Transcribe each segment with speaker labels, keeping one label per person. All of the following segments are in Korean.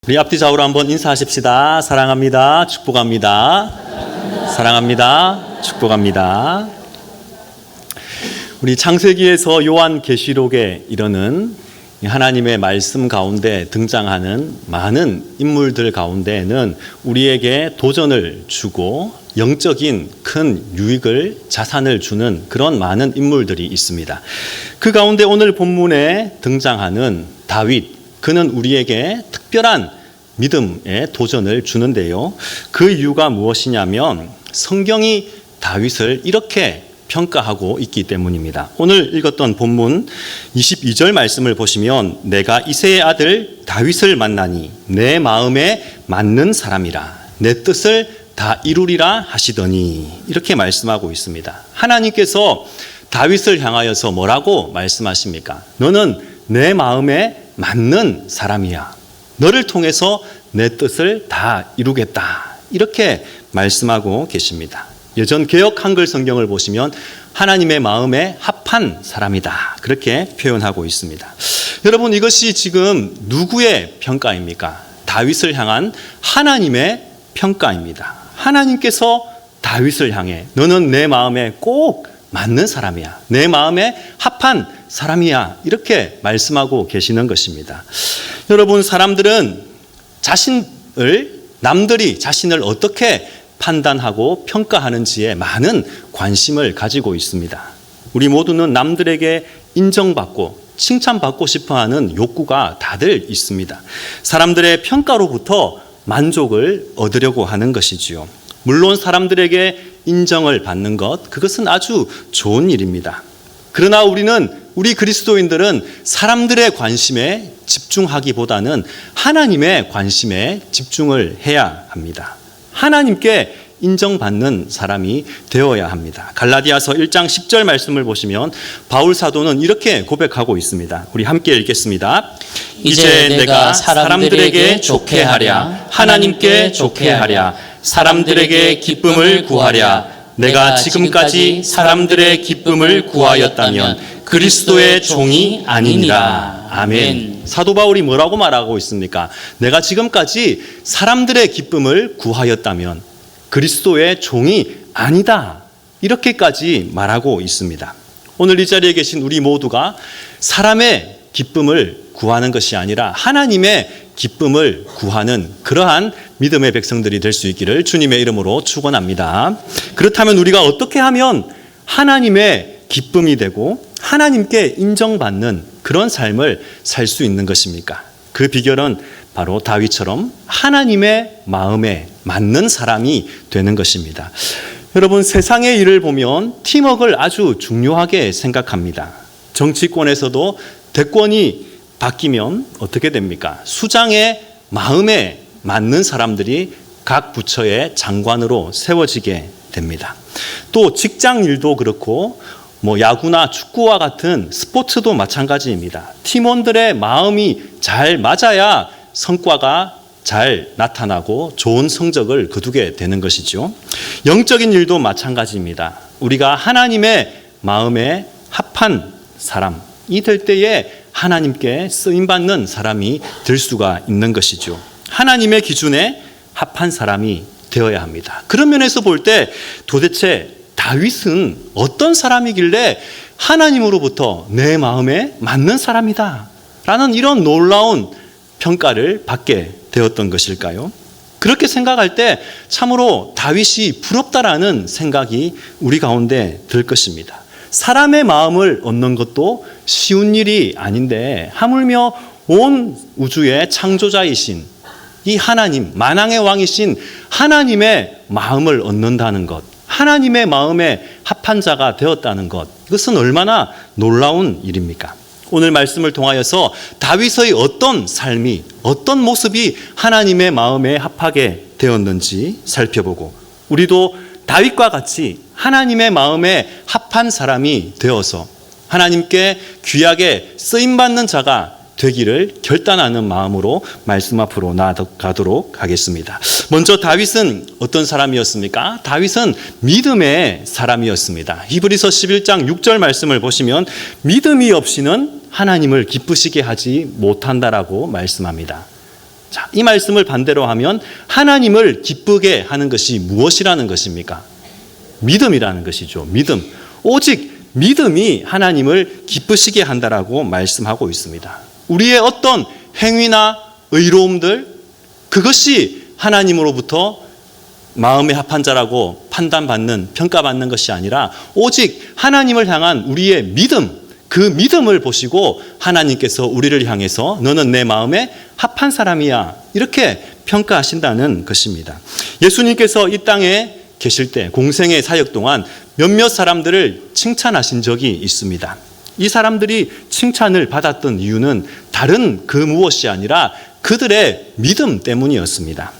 Speaker 1: 우리 앞뒤 좌우로 한번 인사하십시다. 사랑합니다. 축복합니다. 사랑합니다. 축복합니다. 우리 창세기에서 요한계시록에 이르는 하나님의 말씀 가운데 등장하는 많은 인물들 가운데에는 우리에게 도전을 주고 영적인 큰 유익을, 자산을 주는 그런 많은 인물들이 있습니다. 그 가운데 오늘 본문에 등장하는 다윗, 그는 우리에게 특별한 믿음의 도전을 주는데요. 그 이유가 무엇이냐면 성경이 다윗을 이렇게 평가하고 있기 때문입니다. 오늘 읽었던 본문 22절 말씀을 보시면 내가 이새의 아들 다윗을 만나니 내 마음에 맞는 사람이라 내 뜻을 다 이루리라 하시더니 이렇게 말씀하고 있습니다. 하나님께서 다윗을 향하여서 뭐라고 말씀하십니까? 너는 내 마음에 맞는 사람이야. 너를 통해서 내 뜻을 다 이루겠다. 이렇게 말씀하고 계십니다. 예전 개역 한글 성경을 보시면 하나님의 마음에 합한 사람이다. 그렇게 표현하고 있습니다. 여러분, 이것이 지금 누구의 평가입니까? 다윗을 향한 하나님의 평가입니다. 하나님께서 다윗을 향해 너는 내 마음에 꼭 맞는 사람이야. 내 마음에 합한 사람이야. 이렇게 말씀하고 계시는 것입니다. 여러분, 사람들은 남들이 자신을 어떻게 판단하고 평가하는지에 많은 관심을 가지고 있습니다. 우리 모두는 남들에게 인정받고 칭찬받고 싶어하는 욕구가 다들 있습니다. 사람들의 평가로부터 만족을 얻으려고 하는 것이지요. 물론 사람들에게 인정을 받는 것, 그것은 아주 좋은 일입니다. 그러나 우리 그리스도인들은 사람들의 관심에 집중하기보다는 하나님의 관심에 집중을 해야 합니다. 하나님께 인정받는 사람이 되어야 합니다. 갈라디아서 1장 10절 말씀을 보시면 바울 사도는 이렇게 고백하고 있습니다. 우리 함께 읽겠습니다. 이제 내가 사람들에게 좋게 하랴, 하나님께 좋게 하랴, 사람들에게 기쁨을 구하랴. 내가 지금까지 사람들의 기쁨을 구하였다면 그리스도의 종이 아니니라. 아멘. 사도 바울이 뭐라고 말하고 있습니까? 내가 지금까지 사람들의 기쁨을 구하였다면 그리스도의 종이 아니다. 이렇게까지 말하고 있습니다. 오늘 이 자리에 계신 우리 모두가 사람의 기쁨을 구하는 것이 아니라 하나님의 기쁨을 구하는 그러한 믿음의 백성들이 될 수 있기를 주님의 이름으로 축원합니다. 그렇다면 우리가 어떻게 하면 하나님의 기쁨이 되고 하나님께 인정받는 그런 삶을 살 수 있는 것입니까? 그 비결은 바로 다윗처럼 하나님의 마음에 맞는 사람이 되는 것입니다. 여러분, 세상의 일을 보면 팀워크를 아주 중요하게 생각합니다. 정치권에서도 대권이 바뀌면 어떻게 됩니까? 수장의 마음에 맞는 사람들이 각 부처의 장관으로 세워지게 됩니다. 또 직장 일도 그렇고 야구나 축구와 같은 스포츠도 마찬가지입니다. 팀원들의 마음이 잘 맞아야 성과가 잘 나타나고 좋은 성적을 거두게 되는 것이죠. 영적인 일도 마찬가지입니다. 우리가 하나님의 마음에 합한 사람이 될 때에 하나님께 쓰임받는 사람이 될 수가 있는 것이죠. 하나님의 기준에 합한 사람이 되어야 합니다. 그런 면에서 볼 때 도대체 다윗은 어떤 사람이길래 하나님으로부터 내 마음에 맞는 사람이다 라는 이런 놀라운 평가를 받게 되었던 것일까요? 그렇게 생각할 때 참으로 다윗이 부럽다라는 생각이 우리 가운데 들 것입니다. 사람의 마음을 얻는 것도 쉬운 일이 아닌데 하물며 온 우주의 창조자이신 이 하나님, 만왕의 왕이신 하나님의 마음을 얻는다는 것, 하나님의 마음에 합한 자가 되었다는 것, 이것은 얼마나 놀라운 일입니까? 오늘 말씀을 통하여서 다윗의 어떤 삶이, 어떤 모습이 하나님의 마음에 합하게 되었는지 살펴보고 우리도 다윗과 같이 하나님의 마음에 합한 사람이 되어서 하나님께 귀하게 쓰임받는 자가 되기를 결단하는 마음으로 말씀 앞으로 나아가도록 하겠습니다. 먼저 다윗은 어떤 사람이었습니까? 다윗은 믿음의 사람이었습니다. 히브리서 11장 6절 말씀을 보시면 믿음이 없이는 하나님을 기쁘시게 하지 못한다라고 말씀합니다. 자, 이 말씀을 반대로 하면 하나님을 기쁘게 하는 것이 무엇이라는 것입니까? 믿음이라는 것이죠. 믿음. 오직 믿음이 하나님을 기쁘시게 한다라고 말씀하고 있습니다. 우리의 어떤 행위나 의로움들, 그것이 하나님으로부터 마음에 합한 자라고 판단받는, 평가받는 것이 아니라 오직 하나님을 향한 우리의 믿음, 그 믿음을 보시고 하나님께서 우리를 향해서 너는 내 마음에 합한 사람이야, 이렇게 평가하신다는 것입니다. 예수님께서 이 땅에 계실 때 공생의 사역 동안 몇몇 사람들을 칭찬하신 적이 있습니다. 이 사람들이 칭찬을 받았던 이유는 다른 그 무엇이 아니라 그들의 믿음 때문이었습니다.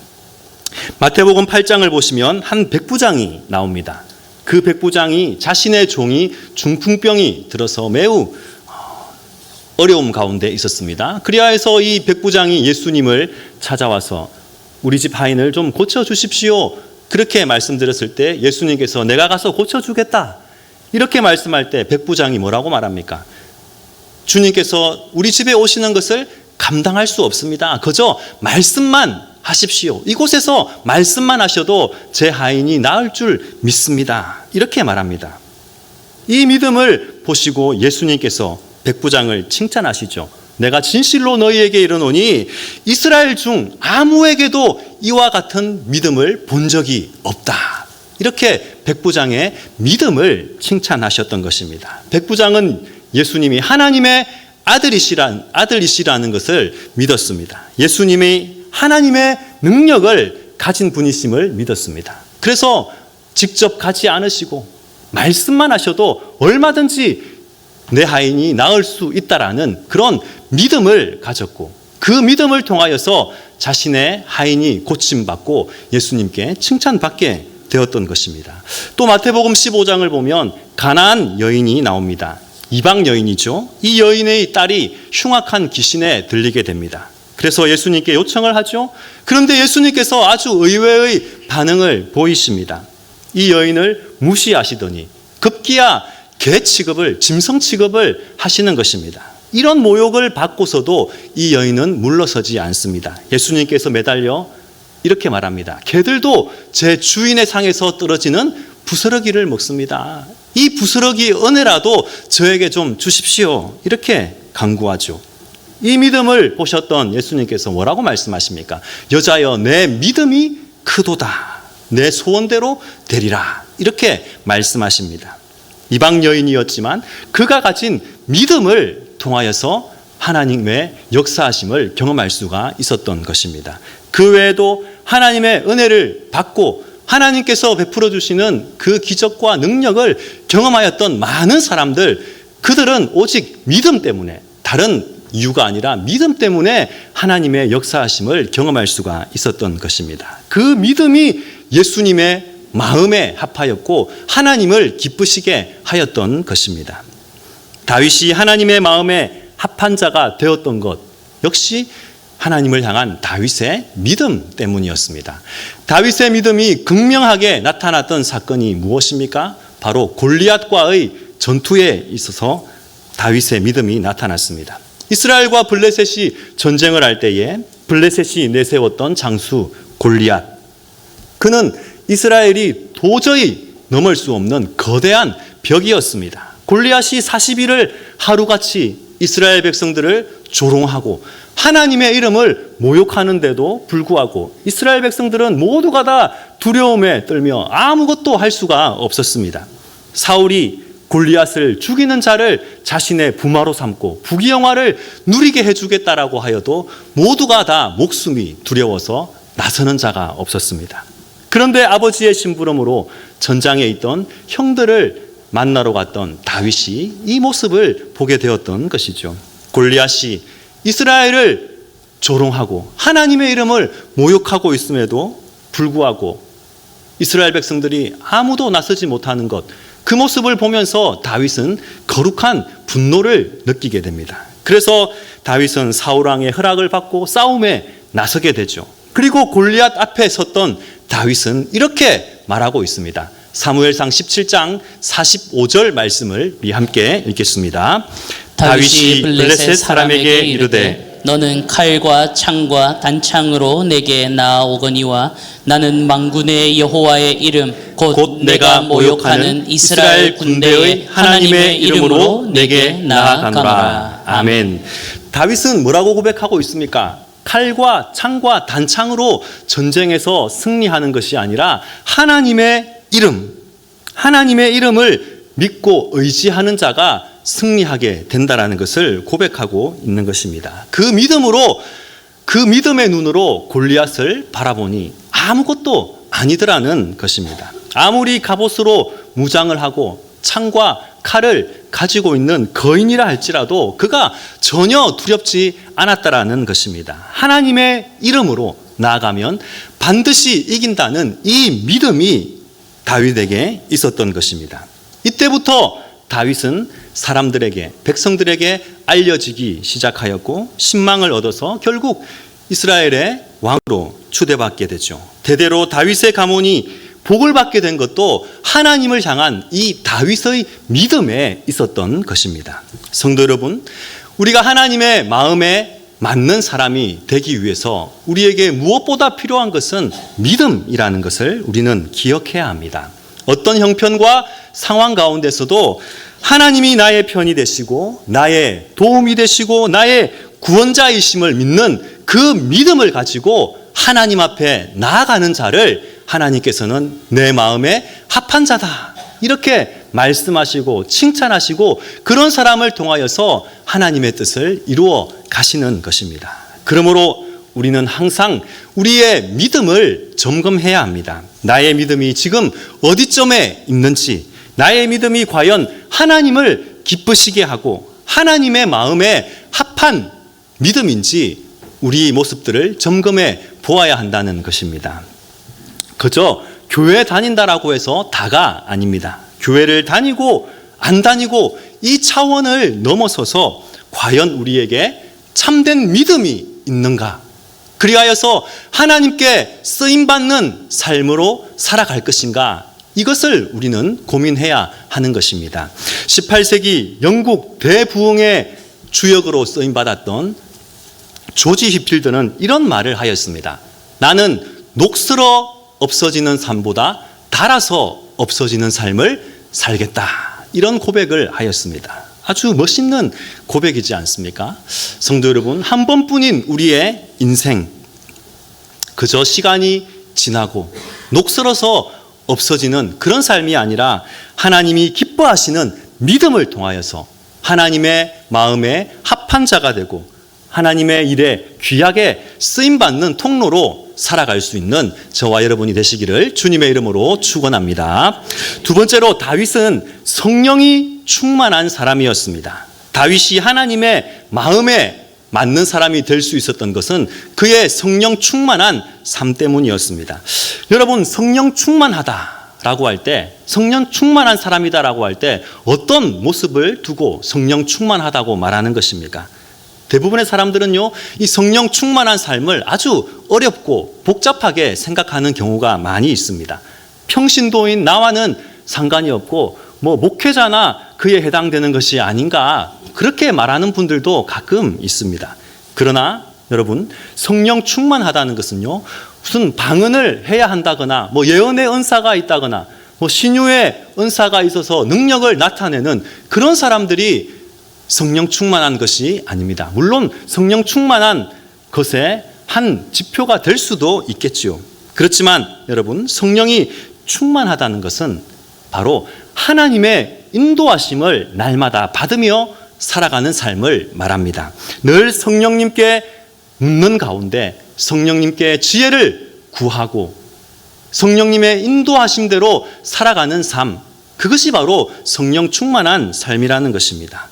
Speaker 1: 마태복음 8장을 보시면 한 백부장이 나옵니다. 그 백부장이 자신의 종이 중풍병이 들어서 매우 어려움 가운데 있었습니다. 그리하여서 이 백부장이 예수님을 찾아와서 우리 집 하인을 좀 고쳐주십시오, 그렇게 말씀드렸을 때 예수님께서 내가 가서 고쳐주겠다, 이렇게 말씀할 때 백부장이 뭐라고 말합니까? 주님께서 우리 집에 오시는 것을 감당할 수 없습니다. 그저 말씀만 하십시오. 이곳에서 말씀만 하셔도 제 하인이 나을 줄 믿습니다, 이렇게 말합니다. 이 믿음을 보시고 예수님께서 백부장을 칭찬하시죠. 내가 진실로 너희에게 이르노니 이스라엘 중 아무에게도 이와 같은 믿음을 본 적이 없다, 이렇게 백부장의 믿음을 칭찬하셨던 것입니다. 백부장은 예수님이 하나님의 아들이시라는 것을 믿었습니다. 예수님이 하나님의 능력을 가진 분이심을 믿었습니다. 그래서 직접 가지 않으시고 말씀만 하셔도 얼마든지 내 하인이 나을 수 있다라는 그런 믿음을 가졌고, 그 믿음을 통하여서 자신의 하인이 고침받고 예수님께 칭찬받게 되었던 것입니다. 또 마태복음 15장을 보면 가나안 여인이 나옵니다. 이방 여인이죠. 이 여인의 딸이 흉악한 귀신에 들리게 됩니다. 그래서 예수님께 요청을 하죠. 그런데 예수님께서 아주 의외의 반응을 보이십니다. 이 여인을 무시하시더니 급기야 개 취급을, 짐승 취급을 하시는 것입니다. 이런 모욕을 받고서도 이 여인은 물러서지 않습니다. 예수님께서 매달려 이렇게 말합니다. 개들도 제 주인의 상에서 떨어지는 부스러기를 먹습니다. 이 부스러기 은혜라도 저에게 좀 주십시오, 이렇게 간구하죠. 이 믿음을 보셨던 예수님께서 뭐라고 말씀하십니까? 여자여 내 믿음이 크도다, 내 소원대로 되리라, 이렇게 말씀하십니다. 이방 여인이었지만 그가 가진 믿음을 통하여서 하나님의 역사하심을 경험할 수가 있었던 것입니다. 그 외에도 하나님의 은혜를 받고 하나님께서 베풀어 주시는 그 기적과 능력을 경험하였던 많은 사람들, 그들은 오직 믿음 때문에, 다른 이유가 아니라 믿음 때문에 하나님의 역사하심을 경험할 수가 있었던 것입니다. 그 믿음이 예수님의 마음에 합하였고 하나님을 기쁘시게 하였던 것입니다. 다윗이 하나님의 마음에 합한 자가 되었던 것 역시 하나님을 향한 다윗의 믿음 때문이었습니다. 다윗의 믿음이 극명하게 나타났던 사건이 무엇입니까? 바로 골리앗과의 전투에 있어서 다윗의 믿음이 나타났습니다. 이스라엘과 블레셋이 전쟁을 할 때에 블레셋이 내세웠던 장수 골리앗, 그는 이스라엘이 도저히 넘을 수 없는 거대한 벽이었습니다. 골리앗이 40일을 하루같이 이스라엘 백성들을 조롱하고 하나님의 이름을 모욕하는데도 불구하고 이스라엘 백성들은 모두가 다 두려움에 떨며 아무것도 할 수가 없었습니다. 사울이 골리앗을 죽이는 자를 자신의 부마로 삼고 부귀영화를 누리게 해주겠다라고 하여도 모두가 다 목숨이 두려워서 나서는 자가 없었습니다. 그런데 아버지의 심부름으로 전장에 있던 형들을 만나러 갔던 다윗이 이 모습을 보게 되었던 것이죠. 골리앗이 이스라엘을 조롱하고 하나님의 이름을 모욕하고 있음에도 불구하고 이스라엘 백성들이 아무도 나서지 못하는 것, 그 모습을 보면서 다윗은 거룩한 분노를 느끼게 됩니다. 그래서 다윗은 사울 왕의 허락을 받고 싸움에 나서게 되죠. 그리고 골리앗 앞에 섰던 다윗은 이렇게 말하고 있습니다. 사무엘상 17장 45절 말씀을 우리 함께 읽겠습니다. 다윗이 블레셋 사람에게 이르되
Speaker 2: 너는 칼과 창과 단창으로 내게 나아오거니와 나는 만군의 여호와의 이름 곧 내가 모욕하는 이스라엘 군대의 하나님의 이름으로 내게 나아가노라.
Speaker 1: 아멘. 다윗은 뭐라고 고백하고 있습니까? 칼과 창과 단창으로 전쟁에서 승리하는 것이 아니라 하나님의 이름을 믿고 의지하는 자가 승리하게 된다라는 것을 고백하고 있는 것입니다. 그 믿음의 눈으로 골리앗을 바라보니 아무것도 아니더라는 것입니다. 아무리 갑옷으로 무장을 하고 창과 칼을 가지고 있는 거인이라 할지라도 그가 전혀 두렵지 않았다라는 것입니다. 하나님의 이름으로 나아가면 반드시 이긴다는 이 믿음이 다윗에게 있었던 것입니다. 이때부터 다윗은 사람들에게, 백성들에게 알려지기 시작하였고 신망을 얻어서 결국 이스라엘의 왕으로 추대받게 되죠. 대대로 다윗의 가문이 복을 받게 된 것도 하나님을 향한 이 다윗의 믿음에 있었던 것입니다. 성도 여러분, 우리가 하나님의 마음에 맞는 사람이 되기 위해서 우리에게 무엇보다 필요한 것은 믿음이라는 것을 우리는 기억해야 합니다. 어떤 형편과 상황 가운데서도 하나님이 나의 편이 되시고 나의 도움이 되시고 나의 구원자이심을 믿는 그 믿음을 가지고 하나님 앞에 나아가는 자를 하나님께서는 내 마음에 합한 자다 이렇게 말씀하시고 칭찬하시고 그런 사람을 통하여서 하나님의 뜻을 이루어 가시는 것입니다. 그러므로 우리는 항상 우리의 믿음을 점검해야 합니다. 나의 믿음이 지금 어디쯤에 있는지, 나의 믿음이 과연 하나님을 기쁘시게 하고 하나님의 마음에 합한 믿음인지 우리 모습들을 점검해 보아야 한다는 것입니다. 그저 교회 다닌다라고 해서 다가 아닙니다. 교회를 다니고 안 다니고 이 차원을 넘어서서 과연 우리에게 참된 믿음이 있는가? 그리하여서 하나님께 쓰임받는 삶으로 살아갈 것인가? 이것을 우리는 고민해야 하는 것입니다. 18세기 영국 대부흥의 주역으로 쓰임받았던 조지 히필드는 이런 말을 하였습니다. 나는 녹슬어 없어지는 삶보다 닳아서 없어지는 삶을 살겠다. 이런 고백을 하였습니다. 아주 멋있는 고백이지 않습니까? 성도 여러분, 한 번뿐인 우리의 인생, 그저 시간이 지나고 녹슬어서 없어지는 그런 삶이 아니라 하나님이 기뻐하시는 믿음을 통하여서 하나님의 마음에 합한 자가 되고 하나님의 일에 귀하게 쓰임받는 통로로 살아갈 수 있는 저와 여러분이 되시기를 주님의 이름으로 축원합니다. 두 번째로 다윗은 성령이 충만한 사람이었습니다. 다윗이 하나님의 마음에 맞는 사람이 될 수 있었던 것은 그의 성령 충만한 삶 때문이었습니다. 여러분, 성령 충만하다라고 할 때, 성령 충만한 사람이다라고 할 때 어떤 모습을 두고 성령 충만하다고 말하는 것입니까? 대부분의 사람들은요, 이 성령 충만한 삶을 아주 어렵고 복잡하게 생각하는 경우가 많이 있습니다. 평신도인 나와는 상관이 없고 뭐 목회자나 그에 해당되는 것이 아닌가 그렇게 말하는 분들도 가끔 있습니다. 그러나 여러분, 성령 충만하다는 것은요, 무슨 방언을 해야 한다거나 뭐 예언의 은사가 있다거나 뭐 신유의 은사가 있어서 능력을 나타내는 그런 사람들이 성령 충만한 것이 아닙니다. 물론 성령 충만한 것의 한 지표가 될 수도 있겠지요. 그렇지만 여러분, 성령이 충만하다는 것은 바로 하나님의 인도하심을 날마다 받으며 살아가는 삶을 말합니다. 늘 성령님께 묻는 가운데 성령님께 지혜를 구하고 성령님의 인도하심대로 살아가는 삶, 그것이 바로 성령 충만한 삶이라는 것입니다.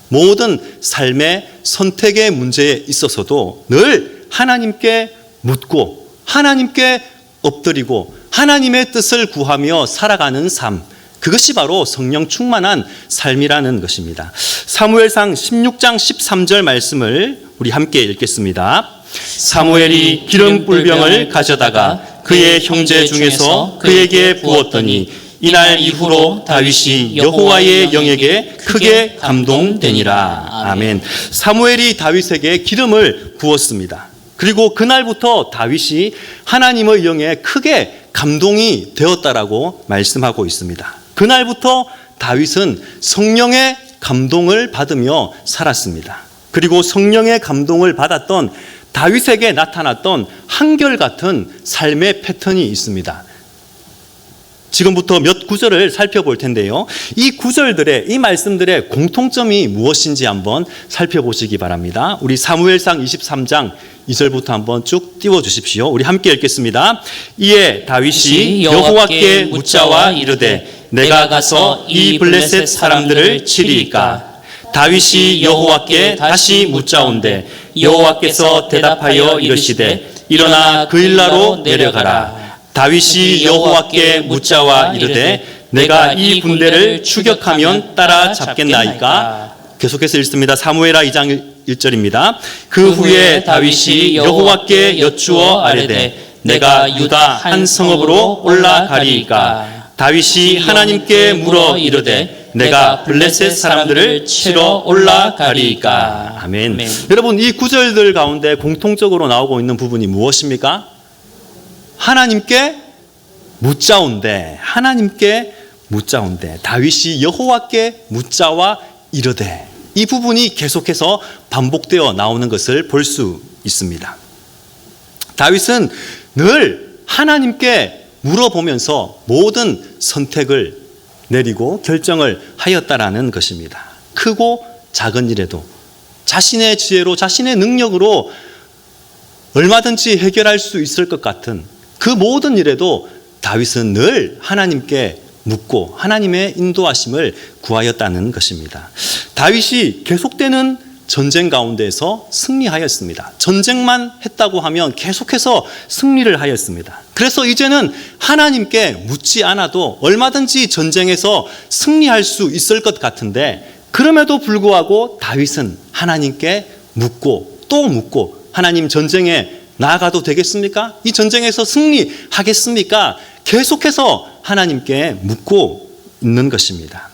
Speaker 1: 모든 삶의 선택의 문제에 있어서도 늘 하나님께 묻고 하나님께 엎드리고 하나님의 뜻을 구하며 살아가는 삶, 그것이 바로 성령 충만한 삶이라는 것입니다. 사무엘상 16장 13절 말씀을 우리 함께 읽겠습니다. 사무엘이 기름불병을 가져다가 그의 형제 중에서 그에게 부었더니 이날 이후로 다윗이 여호와의 영에게 크게 감동되니라. 아멘. 사무엘이 다윗에게 기름을 부었습니다. 그리고 그날부터 다윗이 하나님의 영에 크게 감동이 되었다라고 말씀하고 있습니다. 그날부터 다윗은 성령의 감동을 받으며 살았습니다. 그리고 성령의 감동을 받았던 다윗에게 나타났던 한결같은 삶의 패턴이 있습니다. 지금부터 몇 구절을 살펴볼 텐데요. 이 구절들의, 이 말씀들의 공통점이 무엇인지 한번 살펴보시기 바랍니다. 우리 사무엘상 23장 2절부터 한번 쭉 띄워주십시오. 우리 함께 읽겠습니다. 이에 다윗이 여호와께 묻자와 이르되 내가 가서 이 블레셋 사람들을 치리이까? 다윗이 여호와께 다시 묻자온대 여호와께서 대답하여 이르시되 일어나 그일라로 내려가라. 다윗이 여호와께 묻자와 이르되 내가 이 군대를 추격하면 따라잡겠나이까? 계속해서 읽습니다. 사무엘하 2장 1절입니다. 그 후에 다윗이 여호와께 여쭈어 아뢰되 내가 유다 한 성읍으로 올라가리이까? 다윗이 하나님께 물어 이르되 내가 블레셋 사람들을 치러 올라가리이까? 아멘.
Speaker 2: 아멘.
Speaker 1: 여러분, 이 구절들 가운데 공통적으로 나오고 있는 부분이 무엇입니까? 하나님께 묻자온대. 하나님께 묻자온대. 다윗이 여호와께 묻자와 이르되. 이 부분이 계속해서 반복되어 나오는 것을 볼 수 있습니다. 다윗은 늘 하나님께 물어보면서 모든 선택을 내리고 결정을 하였다라는 것입니다. 크고 작은 일에도 자신의 지혜로, 자신의 능력으로 얼마든지 해결할 수 있을 것 같은 그 모든 일에도 다윗은 늘 하나님께 묻고 하나님의 인도하심을 구하였다는 것입니다. 다윗이 계속되는 전쟁 가운데서 승리하였습니다. 전쟁만 했다고 하면 계속해서 승리를 하였습니다. 그래서 이제는 하나님께 묻지 않아도 얼마든지 전쟁에서 승리할 수 있을 것 같은데, 그럼에도 불구하고 다윗은 하나님께 묻고 또 묻고, 하나님 전쟁에 나아가도 되겠습니까? 이 전쟁에서 승리하겠습니까? 계속해서 하나님께 묻고 있는 것입니다.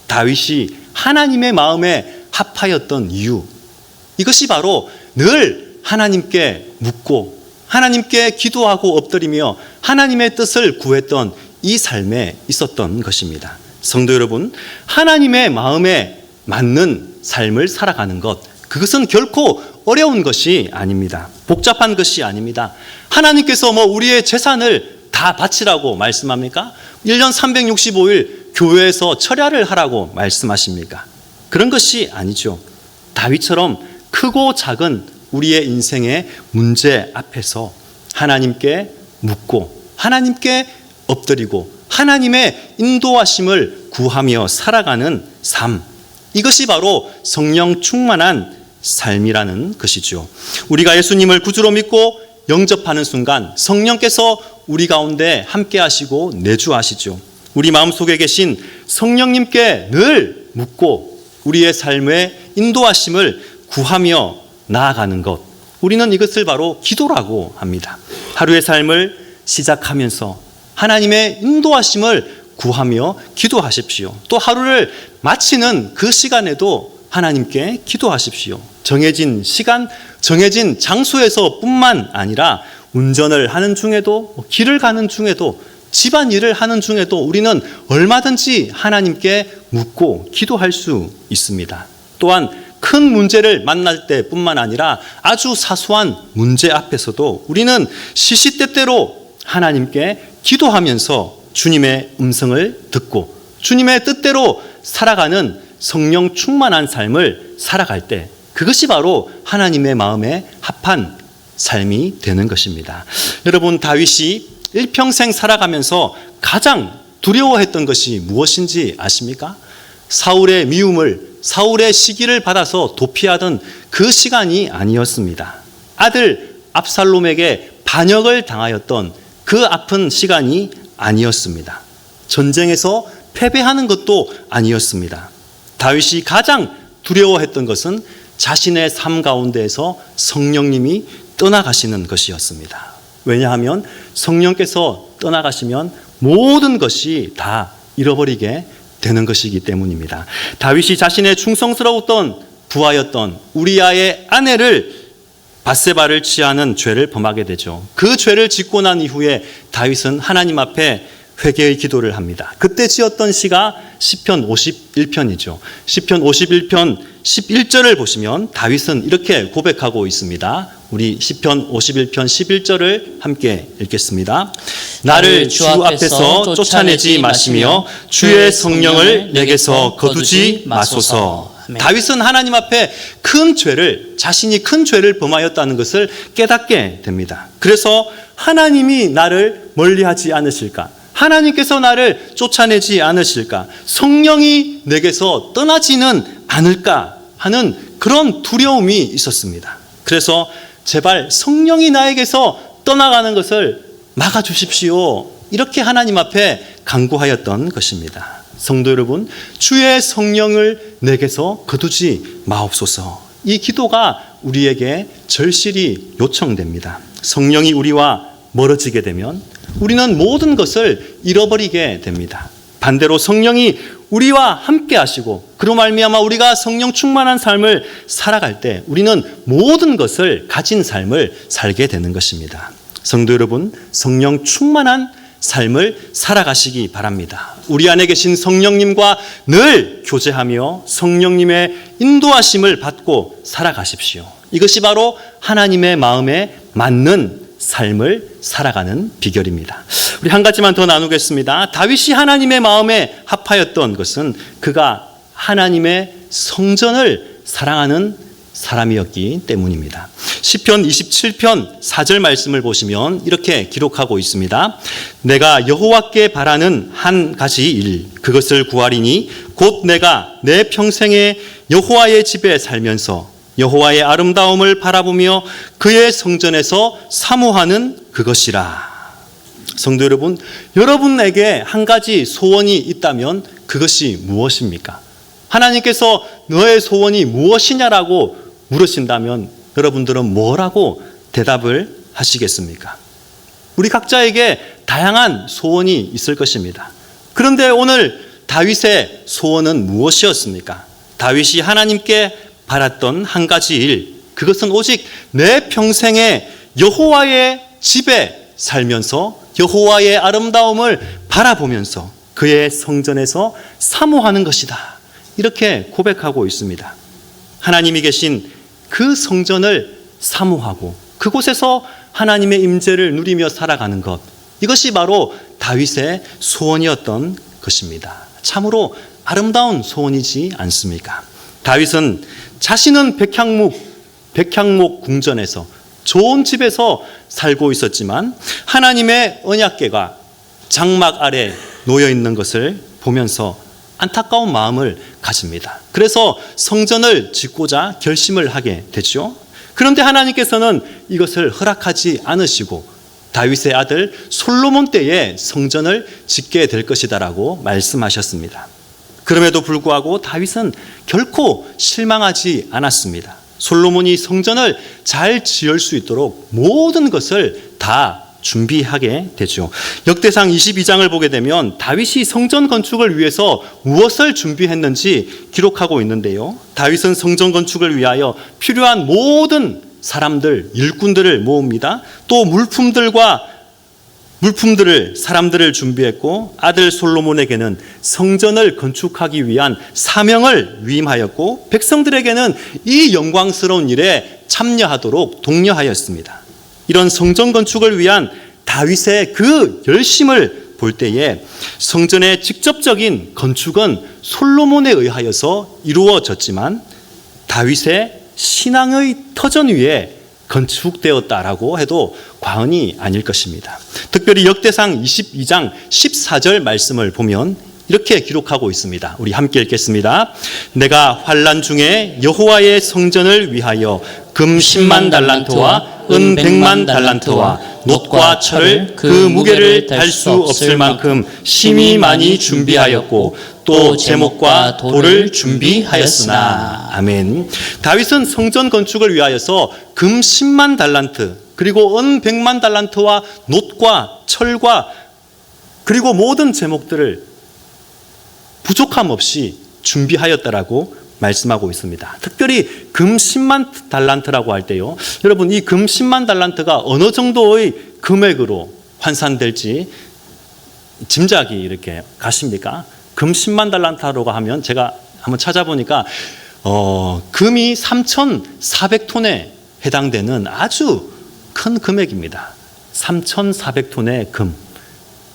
Speaker 1: 다윗이 하나님의 마음에 합하였던 이유, 이것이 바로 늘 하나님께 묻고 하나님께 기도하고 엎드리며 하나님의 뜻을 구했던 이 삶에 있었던 것입니다. 성도 여러분, 하나님의 마음에 맞는 삶을 살아가는 것, 그것은 결코 어려운 것이 아닙니다. 복잡한 것이 아닙니다. 하나님께서 우리의 재산을 다 바치라고 말씀합니까? 1년 365일 교회에서 철야를 하라고 말씀하십니까? 그런 것이 아니죠. 다윗처럼 크고 작은 우리의 인생의 문제 앞에서 하나님께 묻고 하나님께 엎드리고 하나님의 인도하심을 구하며 살아가는 삶, 이것이 바로 성령 충만한 삶이라는 것이죠. 우리가 예수님을 구주로 믿고 영접하는 순간 성령께서 우리 가운데 함께 하시고 내주하시죠. 우리 마음속에 계신 성령님께 늘 묻고 우리의 삶의 인도하심을 구하며 나아가는 것, 우리는 이것을 바로 기도라고 합니다. 하루의 삶을 시작하면서 하나님의 인도하심을 구하며 기도하십시오. 또 하루를 마치는 그 시간에도 하나님께 기도하십시오. 정해진 시간, 정해진 장소에서 뿐만 아니라 운전을 하는 중에도, 길을 가는 중에도, 집안일을 하는 중에도 우리는 얼마든지 하나님께 묻고 기도할 수 있습니다. 또한 큰 문제를 만날 때뿐만 아니라 아주 사소한 문제 앞에서도 우리는 시시때때로 하나님께 기도하면서 주님의 음성을 듣고 주님의 뜻대로 살아가는 성령 충만한 삶을 살아갈 때, 그것이 바로 하나님의 마음에 합한 삶이 되는 것입니다. 여러분, 다윗이 일평생 살아가면서 가장 두려워했던 것이 무엇인지 아십니까? 사울의 미움을, 사울의 시기를 받아서 도피하던 그 시간이 아니었습니다. 아들 압살롬에게 반역을 당하였던 그 아픈 시간이 아니었습니다. 전쟁에서 패배하는 것도 아니었습니다. 다윗이 가장 두려워했던 것은 자신의 삶 가운데에서 성령님이 떠나가시는 것이었습니다. 왜냐하면 성령께서 떠나가시면 모든 것이 다 잃어버리게 되는 것이기 때문입니다. 다윗이 자신의 충성스러웠던 부하였던 우리아의 아내를 밧세바를 취하는 죄를 범하게 되죠. 그 죄를 짓고 난 이후에 다윗은 하나님 앞에 회개의 기도를 합니다. 그때 지었던 시가 시편 51편이죠. 시편 51편 11절을 보시면 다윗은 이렇게 고백하고 있습니다. 우리 시편 51편 11절을 함께 읽겠습니다. 나를 주 앞에서 쫓아내지 마시며 주의 성령을 내게서 거두지 마소서. 다윗은 하나님 앞에 큰 죄를, 자신이 큰 죄를 범하였다는 것을 깨닫게 됩니다. 그래서 하나님이 나를 멀리하지 않으실까? 하나님께서 나를 쫓아내지 않으실까? 성령이 내게서 떠나지는 않을까 하는 그런 두려움이 있었습니다. 그래서 제발 성령이 나에게서 떠나가는 것을 막아주십시오. 이렇게 하나님 앞에 간구하였던 것입니다. 성도 여러분, 주의 성령을 내게서 거두지 마옵소서. 이 기도가 우리에게 절실히 요청됩니다. 성령이 우리와 멀어지게 되면 우리는 모든 것을 잃어버리게 됩니다. 반대로 성령이 우리와 함께 하시고 그로 말미암아 우리가 성령 충만한 삶을 살아갈 때 우리는 모든 것을 가진 삶을 살게 되는 것입니다. 성도 여러분, 성령 충만한 삶을 살아가시기 바랍니다. 우리 안에 계신 성령님과 늘 교제하며 성령님의 인도하심을 받고 살아가십시오. 이것이 바로 하나님의 마음에 맞는 삶을 살아가는 비결입니다. 우리 한 가지만 더 나누겠습니다. 다윗이 하나님의 마음에 합하였던 것은 그가 하나님의 성전을 사랑하는 사람이었기 때문입니다. 시편 27편 4절 말씀을 보시면 이렇게 기록하고 있습니다. 내가 여호와께 바라는 한 가지 일, 그것을 구하리니 곧 내가 내 평생에 여호와의 집에 살면서 여호와의 아름다움을 바라보며 그의 성전에서 사모하는 그것이라. 성도 여러분, 여러분에게 한 가지 소원이 있다면 그것이 무엇입니까? 하나님께서 너의 소원이 무엇이냐라고 물으신다면 여러분들은 뭐라고 대답을 하시겠습니까? 우리 각자에게 다양한 소원이 있을 것입니다. 그런데 오늘 다윗의 소원은 무엇이었습니까? 다윗이 하나님께 바랐던 한 가지 일, 그것은 오직 내 평생에 여호와의 집에 살면서 여호와의 아름다움을 바라보면서 그의 성전에서 사모하는 것이다. 이렇게 고백하고 있습니다. 하나님이 계신 그 성전을 사모하고 그곳에서 하나님의 임재를 누리며 살아가는 것, 이것이 바로 다윗의 소원이었던 것입니다. 참으로 아름다운 소원이지 않습니까? 다윗은 자신은 백향목 궁전에서 좋은 집에서 살고 있었지만 하나님의 언약궤가 장막 아래 놓여 있는 것을 보면서 안타까운 마음을 가집니다. 그래서 성전을 짓고자 결심을 하게 되죠. 그런데 하나님께서는 이것을 허락하지 않으시고 다윗의 아들 솔로몬 때에 성전을 짓게 될 것이다라고 말씀하셨습니다. 그럼에도 불구하고 다윗은 결코 실망하지 않았습니다. 솔로몬이 성전을 잘 지을 수 있도록 모든 것을 다 준비하게 되죠. 역대상 22장을 보게 되면 다윗이 성전 건축을 위해서 무엇을 준비했는지 기록하고 있는데요. 다윗은 성전 건축을 위하여 필요한 모든 사람들, 일꾼들을 모읍니다. 또 사람들을 준비했고 아들 솔로몬에게는 성전을 건축하기 위한 사명을 위임하였고 백성들에게는 이 영광스러운 일에 참여하도록 독려하였습니다. 이런 성전 건축을 위한 다윗의 그 열심을 볼 때에 성전의 직접적인 건축은 솔로몬에 의하여서 이루어졌지만 다윗의 신앙의 터전 위에 건축되었다라고 해도 과언이 아닐 것입니다. 특별히 역대상 22장 14절 말씀을 보면 이렇게 기록하고 있습니다. 우리 함께 읽겠습니다. 내가 환난 중에 여호와의 성전을 위하여 금 10만 달란트와 은 100만 달란트와 놋과 철을 그 무게를 달 수 없을 만큼 심히 많이 준비하였고 또 제목과 돌을 준비하였으나. 아멘. 다윗은 성전 건축을 위하여서 금 10만 달란트 그리고 은 100만 달란트와 놋과 철과 그리고 모든 제목들을 부족함 없이 준비하였다라고 말씀하고 있습니다. 특별히 금 10만 달란트라고 할 때요. 여러분, 이 금 10만 달란트가 어느 정도의 금액으로 환산될지 짐작이 이렇게 가십니까? 금 10만 달란트라고 하면 제가 한번 찾아보니까 금이 3,400톤에 해당되는 아주 큰 금액입니다. 3,400톤의 금.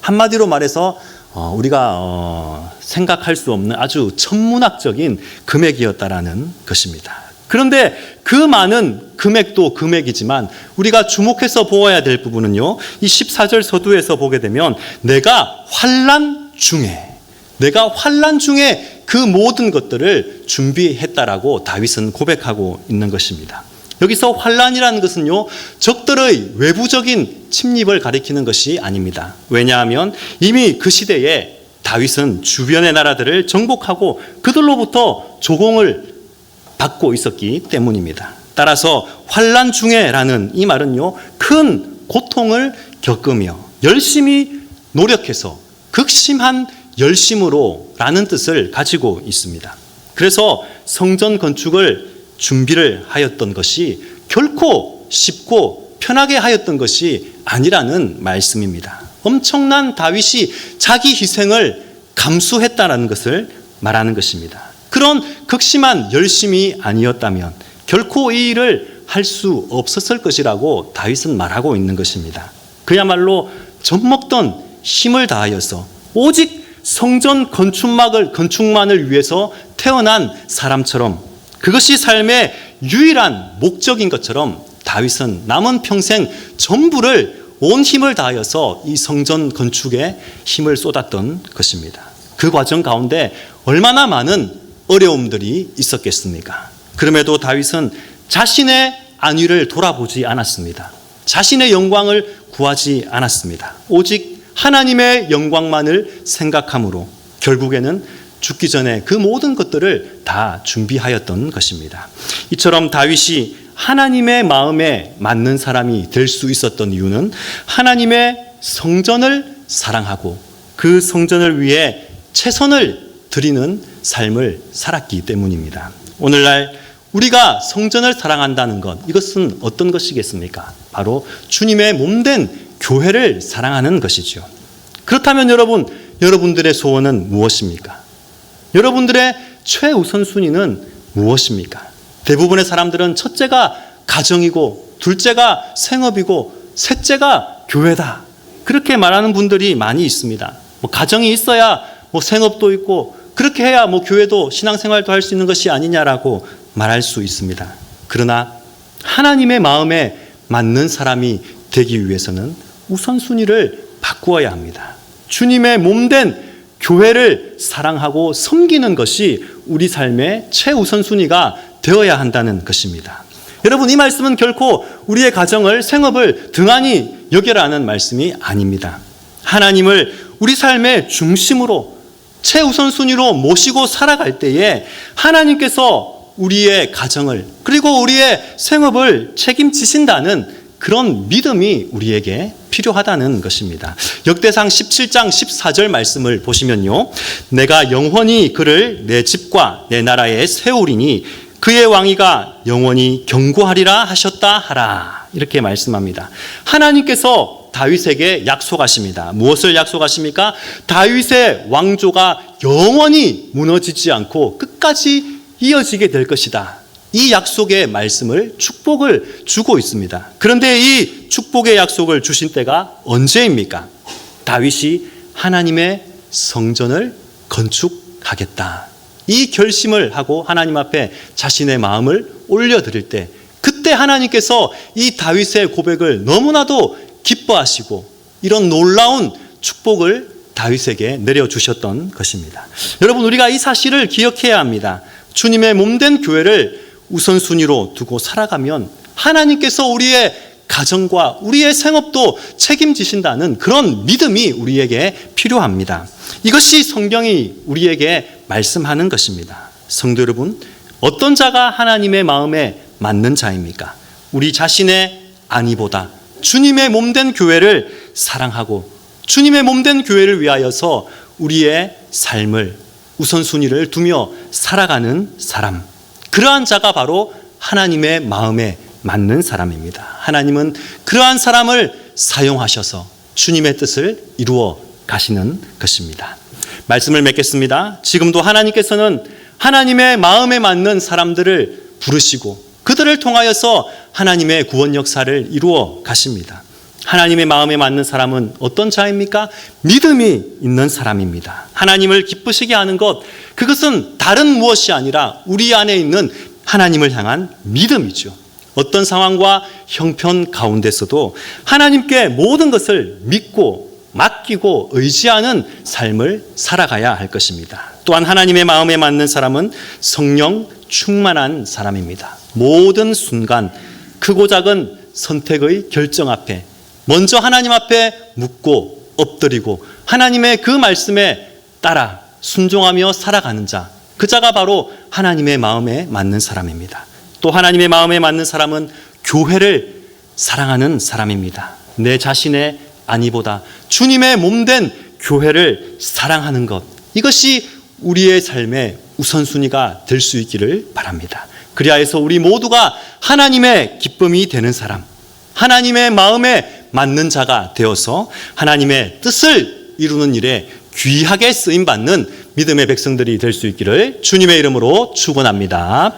Speaker 1: 한마디로 말해서 우리가 생각할 수 없는 아주 천문학적인 금액이었다라는 것입니다. 그런데 그 많은 금액도 금액이지만 우리가 주목해서 보아야 될 부분은요, 이 14절 서두에서 보게 되면 내가 환난 중에 그 모든 것들을 준비했다라고 다윗은 고백하고 있는 것입니다. 여기서 환난이라는 것은요, 적들의 외부적인 침입을 가리키는 것이 아닙니다. 왜냐하면 이미 그 시대에 다윗은 주변의 나라들을 정복하고 그들로부터 조공을 받고 있었기 때문입니다. 따라서 환난 중에라는 이 말은요, 큰 고통을 겪으며 열심히 노력해서 극심한 열심으로라는 뜻을 가지고 있습니다. 그래서 성전 건축을 준비를 하였던 것이 결코 쉽고 편하게 하였던 것이 아니라는 말씀입니다. 엄청난 다윗이 자기 희생을 감수했다는 것을 말하는 것입니다. 그런 극심한 열심이 아니었다면 결코 이 일을 할 수 없었을 것이라고 다윗은 말하고 있는 것입니다. 그야말로 젖먹던 힘을 다하여서 오직 성전 건축만을 위해서 태어난 사람처럼, 그것이 삶의 유일한 목적인 것처럼 다윗은 남은 평생 전부를 온 힘을 다하여서 이 성전 건축에 힘을 쏟았던 것입니다. 그 과정 가운데 얼마나 많은 어려움들이 있었겠습니까? 그럼에도 다윗은 자신의 안위를 돌아보지 않았습니다. 자신의 영광을 구하지 않았습니다. 오직 하나님의 영광만을 생각함으로 결국에는 죽기 전에 그 모든 것들을 다 준비하였던 것입니다. 이처럼 다윗이 하나님의 마음에 맞는 사람이 될 수 있었던 이유는 하나님의 성전을 사랑하고 그 성전을 위해 최선을 드리는 삶을 살았기 때문입니다. 오늘날 우리가 성전을 사랑한다는 것, 이것은 어떤 것이겠습니까? 바로 주님의 몸된 교회를 사랑하는 것이죠. 그렇다면 여러분들의 소원은 무엇입니까? 여러분들의 최우선순위는 무엇입니까? 대부분의 사람들은 첫째가 가정이고, 둘째가 생업이고, 셋째가 교회다, 그렇게 말하는 분들이 많이 있습니다. 가정이 있어야 생업도 있고, 그렇게 해야 교회도 신앙생활도 할 수 있는 것이 아니냐라고 말할 수 있습니다. 그러나 하나님의 마음에 맞는 사람이 되기 위해서는 우선순위를 바꾸어야 합니다. 주님의 몸된 교회를 사랑하고 섬기는 것이 우리 삶의 최우선순위가 되어야 한다는 것입니다. 여러분, 이 말씀은 결코 우리의 가정을, 생업을 등한히 여겨라는 말씀이 아닙니다. 하나님을 우리 삶의 중심으로 최우선순위로 모시고 살아갈 때에 하나님께서 우리의 가정을, 그리고 우리의 생업을 책임지신다는 그런 믿음이 우리에게 필요하다는 것입니다. 역대상 17장 14절 말씀을 보시면요, 내가 영원히 그를 내 집과 내 나라에 세우리니 그의 왕위가 영원히 견고하리라 하셨다 하라, 이렇게 말씀합니다. 하나님께서 다윗에게 약속하십니다. 무엇을 약속하십니까? 다윗의 왕조가 영원히 무너지지 않고 끝까지 이어지게 될 것이다. 이 약속의 말씀을, 축복을 주고 있습니다. 그런데 이 축복의 약속을 주신 때가 언제입니까? 다윗이 하나님의 성전을 건축하겠다, 이 결심을 하고 하나님 앞에 자신의 마음을 올려드릴 때, 그때 하나님께서 이 다윗의 고백을 너무나도 기뻐하시고 이런 놀라운 축복을 다윗에게 내려주셨던 것입니다. 여러분, 우리가 이 사실을 기억해야 합니다. 주님의 몸된 교회를 우선순위로 두고 살아가면 하나님께서 우리의 가정과 우리의 생업도 책임지신다는 그런 믿음이 우리에게 필요합니다. 이것이 성경이 우리에게 말씀하는 것입니다. 성도 여러분, 어떤 자가 하나님의 마음에 맞는 자입니까? 우리 자신의 안위보다 주님의 몸된 교회를 사랑하고 주님의 몸된 교회를 위하여서 우리의 삶을 우선순위를 두며 살아가는 사람, 그러한 자가 바로 하나님의 마음에 맞는 사람입니다. 하나님은 그러한 사람을 사용하셔서 주님의 뜻을 이루어 가시는 것입니다. 말씀을 맺겠습니다. 지금도 하나님께서는 하나님의 마음에 맞는 사람들을 부르시고 그들을 통하여서 하나님의 구원 역사를 이루어 가십니다. 하나님의 마음에 맞는 사람은 어떤 자입니까? 믿음이 있는 사람입니다. 하나님을 기쁘시게 하는 것, 그것은 다른 무엇이 아니라 우리 안에 있는 하나님을 향한 믿음이죠. 어떤 상황과 형편 가운데서도 하나님께 모든 것을 믿고 맡기고 의지하는 삶을 살아가야 할 것입니다. 또한 하나님의 마음에 맞는 사람은 성령 충만한 사람입니다. 모든 순간 크고 작은 선택의 결정 앞에 먼저 하나님 앞에 묻고 엎드리고 하나님의 그 말씀에 따라 순종하며 살아가는 자, 그 자가 바로 하나님의 마음에 맞는 사람입니다. 또 하나님의 마음에 맞는 사람은 교회를 사랑하는 사람입니다. 내 자신의 아니보다 주님의 몸된 교회를 사랑하는 것, 이것이 우리의 삶의 우선순위가 될 수 있기를 바랍니다. 그리하여서 우리 모두가 하나님의 기쁨이 되는 사람, 하나님의 마음에 맞는 자가 되어서 하나님의 뜻을 이루는 일에 귀하게 쓰임받는 믿음의 백성들이 될 수 있기를 주님의 이름으로 축원합니다.